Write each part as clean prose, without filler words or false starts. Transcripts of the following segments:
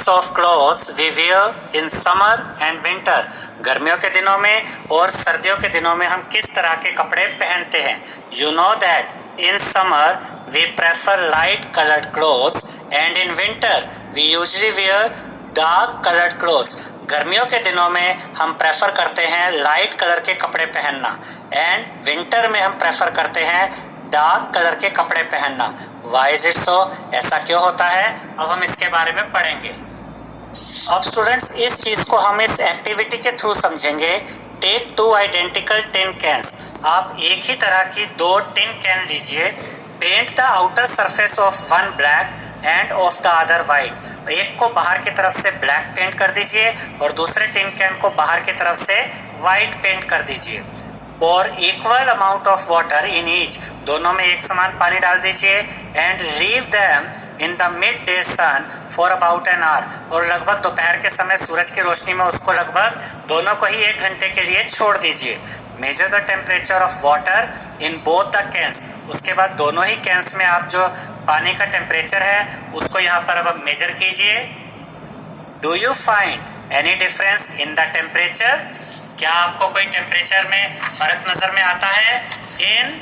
Of clothes we wear in summer and winter. गर्मियों के दिनों में और सर्दियों के दिनों में हम किस तरह के कपड़े पहनते हैं। You know that in summer we prefer light coloured clothes and in winter we usually wear dark coloured clothes. गर्मियों के दिनों में हम प्रेफर करते हैं लाइट कलर के कपड़े पहनना एंड विंटर में हम प्रेफर करते हैं डार्क कलर के कपड़े पहनना। Why is it so? ऐसा क्यों होता है? अब हम इसके बारे में पढ़ेंगे। अब स्टूडेंट्स इस चीज को हम इस एक्टिविटी के थ्रू समझेंगे। Take two identical tin cans. आप एक ही तरह की दो टिन कैन लीजिए। Paint the outer surface of one black and of the other white. एक को बाहर की तरफ से ब्लैक पेंट कर दीजिए और दूसरे टिन कैन को बाहर की तरफ से वाइट पेंट कर दीजिए। और equal amount of water in each. दोनों में एक समान पानी डाल दीजिए and leave them in the midday sun for about an hour. और लगभग दोपहर के समय सूरज की रोशनी में उसको लगभग दोनों को ही 1 घंटे के लिए छोड़ दीजिए। Measure the temperature of water in both the cans. उसके बाद दोनों ही कैंस में आप जो पानी का टेम्परेचर है उसको यहाँ पर अब मेजर कीजिए। Do you find any difference in the temperature? क्या आपको कोई टेम्परेचर में फर्क नजर में आता है? In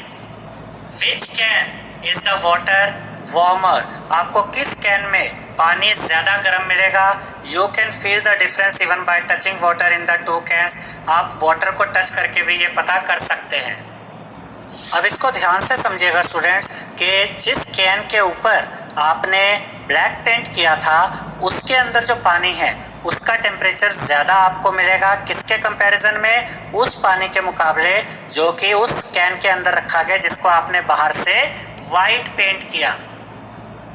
which can is the water warmer? आपको किस कैन में पानी ज्यादा गर्म मिलेगा? You can feel the difference even by touching water in the two cans. आप वाटर को टच करके भी ये पता कर सकते हैं। अब इसको ध्यान से समझिएगा स्टूडेंट्स कि जिस कैन के ऊपर आपने ब्लैक पेंट किया था उसके अंदर जो पानी है उसका टेम्परेचर ज़्यादा आपको मिलेगा। किसके कंपैरिजन में? उस पानी के मुकाबले जो कि उस कैन के अंदर रखा गया जिसको आपने बाहर से वाइट पेंट किया।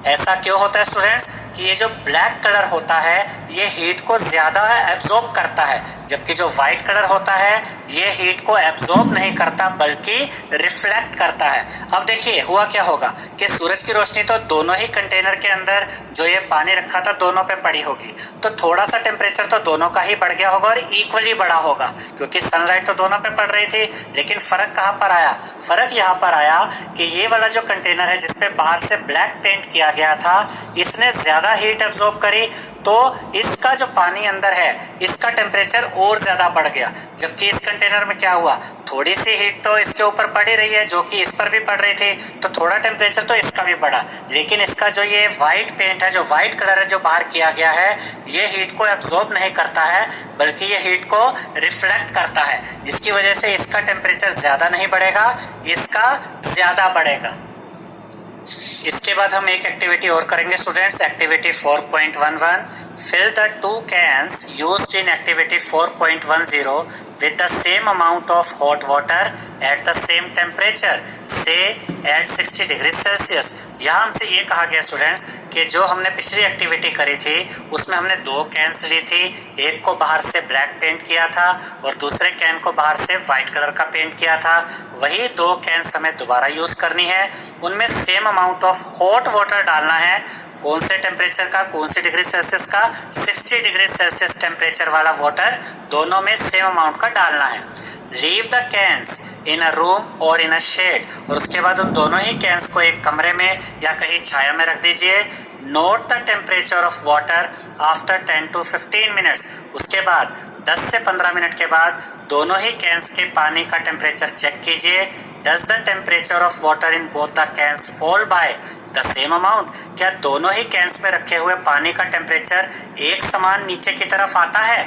ऐसा क्यों होता है स्टूडेंट्स कि ये जो ब्लैक कलर होता है ये हीट को ज़्यादा एब्जॉर्ब करता है, जबकि जो वाइट कलर होता है ये हीट को एब्जॉर्ब नहीं करता बल्कि रिफ्लेक्ट करता है। अब देखिए हुआ क्या होगा कि सूरज की रोशनी तो दोनों ही कंटेनर के अंदर जो ये पानी रखा था दोनों पे पड़ी होगी, तो थोड़ा सा टेम्परेचर तो दोनों का ही बढ़ गया होगा और इक्वली बढ़ा होगा क्योंकि सनलाइट तो दोनों पे पड़ रही थी। लेकिन फ़र्क कहाँ पर आया? फ़र्क यहाँ पर आया कि ये वाला जो कंटेनर है जिसपे बाहर से ब्लैक पेंट किया गया था इसने ज़्यादा हीट एब्जॉर्ब करी, तो इसका जो पानी अंदर है इसका टेम्परेचर और ज़्यादा बढ़ गया। जबकि इस कंटेनर में क्या हुआ, थोड़ी सी हीट तो इसके ऊपर पड़ी रही है जो कि इस पर भी पड़ रही थी, तो थोड़ा टेम्परेचर तो इसका भी बढ़ा। लेकिन इसका जो ये वाइट पेंट है, जो वाइट कलर है जो बाहर किया गया है, ये हीट को एब्जॉर्ब नहीं करता है बल्कि ये हीट को रिफ्लेक्ट करता है, जिसकी वजह से इसका टेम्परेचर ज़्यादा नहीं बढ़ेगा, इसका ज़्यादा बढ़ेगा। इसके बाद हम एक एक्टिविटी और करेंगे students, activity 4.11। Fill the 2 cans used in activity 4.10 with the same amount of hot water at the same temperature, say at 60 degree Celsius. यहाँ हमसे ये कहा गया स्टूडेंट्स कि जो हमने पिछली एक्टिविटी करी थी उसमें हमने 2 कैंस ली थी, एक को बाहर से ब्लैक पेंट किया था और दूसरे कैन को बाहर से वाइट कलर का पेंट किया था। वही 2 कैंस हमें दोबारा यूज़ करनी है, उनमें same amount of hot water डालना है। कौन से टेम्परेचर का, कौन सी डिग्री सेल्सियस का? 60 डिग्री सेल्सियस टेम्परेचर वाला वाटर दोनों में सेम अमाउंट का डालना है। Leave the cans in a room और इन अ शेड। और उसके बाद उन दोनों ही कैंस को एक कमरे में या कहीं छाया में रख दीजिए। Note the temperature of water after 10 to 15 minutes. उसके बाद 10 से 15 मिनट के बाद दोनों ही कैंस के पानी का टेम्परेचर चेक कीजिए। Does the temperature of water in both the cans fall by the same amount? क्या दोनों ही कैंस में रखे हुए पानी का टेम्परेचर एक समान नीचे की तरफ आता है?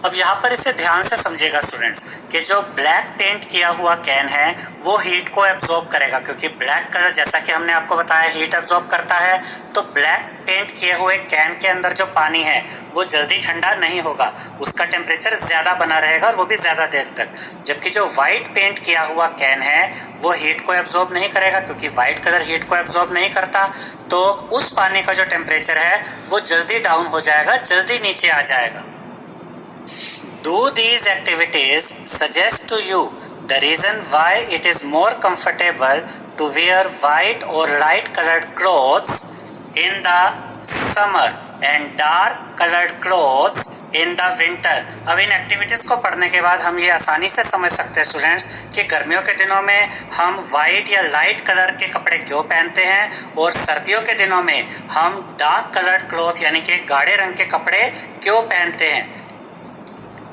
अब यहाँ पर इसे ध्यान से समझिएगा स्टूडेंट्स कि जो ब्लैक पेंट किया हुआ कैन है वो हीट को एब्जॉर्ब करेगा, क्योंकि ब्लैक कलर जैसा कि हमने आपको बताया हीट एब्जॉर्ब करता है। तो ब्लैक पेंट किए हुए कैन के अंदर जो पानी है वो जल्दी ठंडा नहीं होगा, उसका टेम्परेचर ज़्यादा बना रहेगा और वो भी ज़्यादा देर तक। जबकि जो वाइट पेंट किया हुआ कैन है वो हीट को एब्जॉर्ब नहीं करेगा, क्योंकि वाइट कलर हीट को एब्जॉर्ब नहीं करता। तो उस पानी का जो टेम्परेचर है वो जल्दी डाउन हो जाएगा, जल्दी नीचे आ जाएगा। Do these activities suggest to you the reason why it is more comfortable to wear white or light colored clothes in the summer and dark colored clothes in the winter। अब इन activities को पढ़ने के बाद हम ये आसानी से समझ सकते हैं स्टूडेंट्स कि गर्मियों के दिनों में हम वाइट या लाइट कलर के कपड़े क्यों पहनते हैं और सर्दियों के दिनों में हम डार्क कलर्ड क्लॉथ यानी कि गाढ़े रंग के कपड़े क्यों पहनते हैं।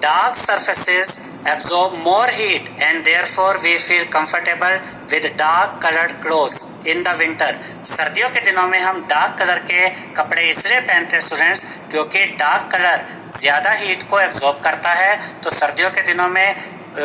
Dark surfaces absorb more heat and therefore we feel comfortable with dark colored clothes in the winter। सर्दियों के दिनों में हम डार्क कलर के कपड़े इसलिए पहनते हैं स्टूडेंट्स क्योंकि डार्क कलर ज़्यादा हीट को एब्जॉर्ब करता है, तो सर्दियों के दिनों में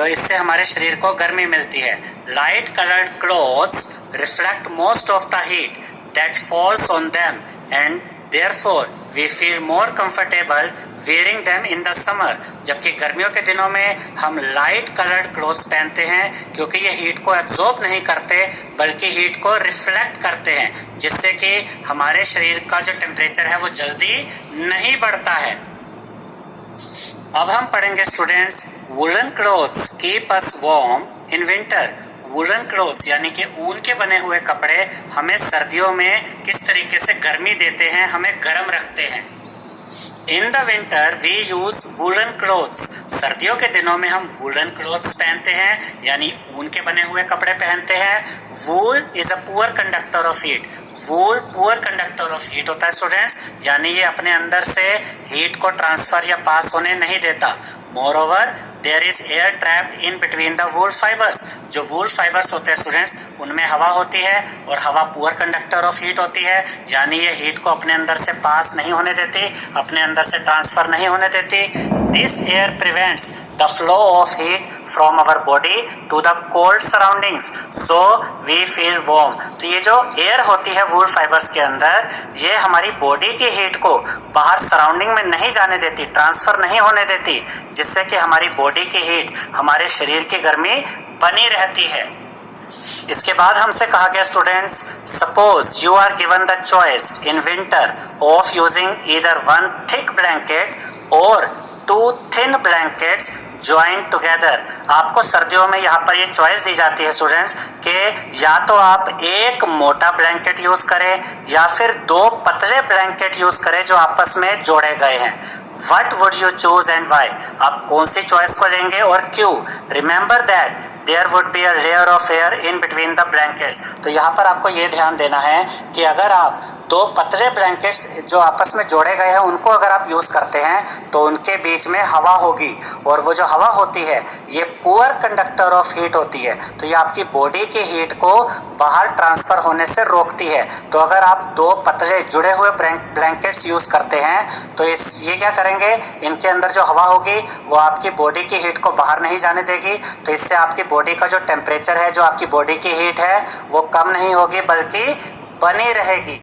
इससे हमारे शरीर को गर्मी मिलती है। Light coloured clothes reflect most of the heat that falls on them and Therefore, we feel more comfortable wearing them in the summer। जबकि गर्मियों के दिनों में हम लाइट कलर्ड क्लोथ्स पहनते हैं क्योंकि ये हीट को एब्जॉर्ब नहीं करते बल्कि हीट को रिफ्लेक्ट करते हैं, जिससे कि हमारे शरीर का जो टेम्परेचर है वो जल्दी नहीं बढ़ता है। अब हम पढ़ेंगे students woollen clothes keep us warm in winter. Woollen clothes यानी कि ऊन के बने हुए कपड़े हमें सर्दियों में किस तरीके से गर्मी देते हैं, हमें गर्म रखते हैं। In the winter we use woollen clothes. सर्दियों के दिनों में हम वुलन क्लोथ्स पहनते हैं यानी ऊन के बने हुए कपड़े पहनते हैं। वूल is a poor conductor of heat. Wool poor conductor of heat होता है स्टूडेंट्स, यानी ये अपने अंदर से हीट को ट्रांसफर या पास होने नहीं देता। Moreover there is air trapped in between the wool fibres. जो वूल फाइबर्स होते हैं स्टूडेंट्स उनमें हवा होती है और हवा पुअर कंडक्टर ऑफ हीट होती है, यानी ये हीट को अपने अंदर से पास नहीं होने देती, अपने अंदर से ट्रांसफर नहीं होने देती। This air prevents the flow of heat from our body to the cold surroundings so we feel warm। तो ये जो एयर होती है वूल फाइबर्स के अंदर, ये हमारी बॉडी की हीट को बाहर सराउंडिंग में नहीं जाने देती, ट्रांसफर नहीं होने देती, जिससे कि हमारी बॉडी की हीट, हमारे शरीर की गर्मी बनी रहती है। इसके बाद हमसे कहा गया students suppose you are given the choice in winter of using either one thick blanket और two thin blankets joint together. आपको सर्दियों में यहाँ पर ये चॉइस दी जाती है स्टूडेंट्स कि या तो आप एक मोटा ब्लैंकेट यूज करें या फिर दो पतले ब्लैंकेट यूज करें जो आपस में जोड़े गए हैं। What would you choose and why? आप कौन सी चॉइस को लेंगे और क्यों? Remember that there would be a layer of air in between the blankets। तो यहाँ पर आपको ये ध्यान देना है कि अगर आप दो पतले ब्लैंकेट्स जो आपस में जोड़े गए हैं उनको अगर आप यूज करते हैं तो उनके बीच में हवा होगी, और वो जो हवा होती है ये पुअर कंडक्टर ऑफ हीट होती है, तो ये आपकी बॉडी की हीट को बाहर ट्रांसफर होने से रोकती है। तो अगर आप दो पतले जुड़े हुए ब्लैंकेट्स यूज करते हैं तो ये क्या करेंगे, इनके अंदर जो हवा होगी वो आपकी बॉडी की हीट को बाहर नहीं जाने देगी, तो इससे आपकी बॉडी का जो टेम्परेचर है, जो आपकी बॉडी की हीट है वो कम नहीं होगी बल्कि बनी रहेगी।